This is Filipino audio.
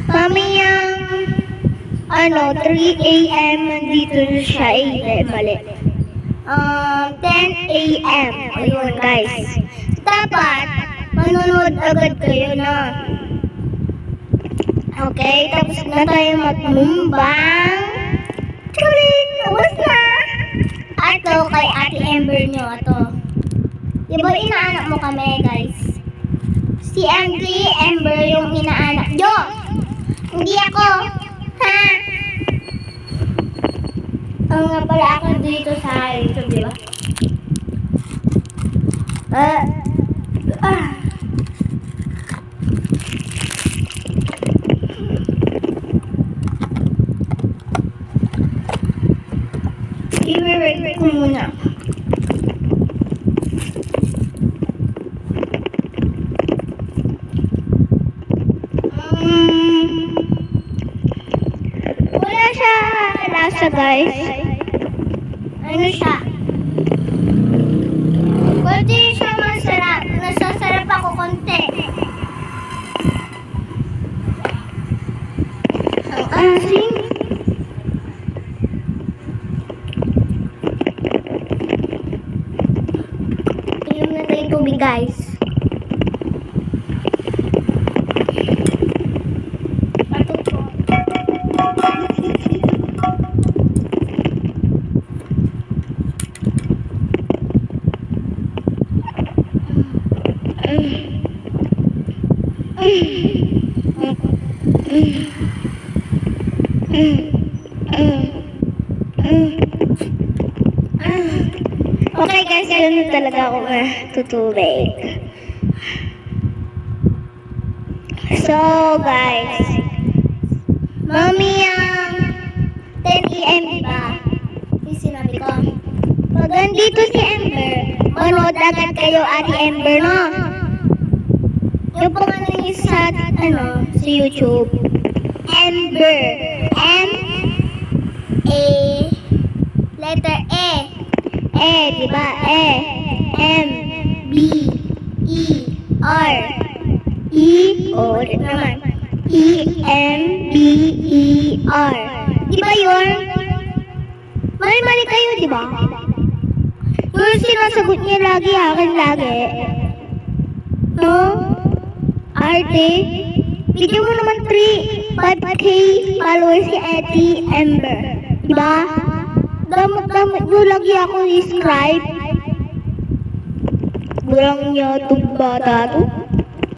Mamayang 3 AM nandito na siya. Mali. 10 AM. Ayun, guys. Dapat, manonood agad kayo na. Okay, tapos na tayo magmumbang. Churing! Tapos na! Ato, kay Ate Ember nyo. Ato. Diba inaanak mo kami, guys? Si Auntie Ember yung inaanak nyo. Hindi ako. Ha? Ang nga pala ako dito sa YouTube, diba? I-record ko muna. Wala siya lasa, guys. Ano siya? Pwede siya masarap. Nasasarap ako konti. Ang asin. Inom na tayo tubig, guys. Okay guys, ganun talaga ako tutubig. So guys, mamayang 10 AM ba? Yung sinabi ko. Pag nandito si Ember, manood agad kayo Ate Ember, no? Yung pangalan niya sa YouTube. Ember. M-A letter E. Diba? M-B-E-R. Ulit naman. E-M-B-E-R. Diba yun? Mali-mali kayo, diba? Yung sinasagot niya lagi, akin lagi. No? Arte, video mo naman 5K followers si Ate Ember. Diba? Damot nyo lagi ako i-subscribe. Gulang niya itong bata to.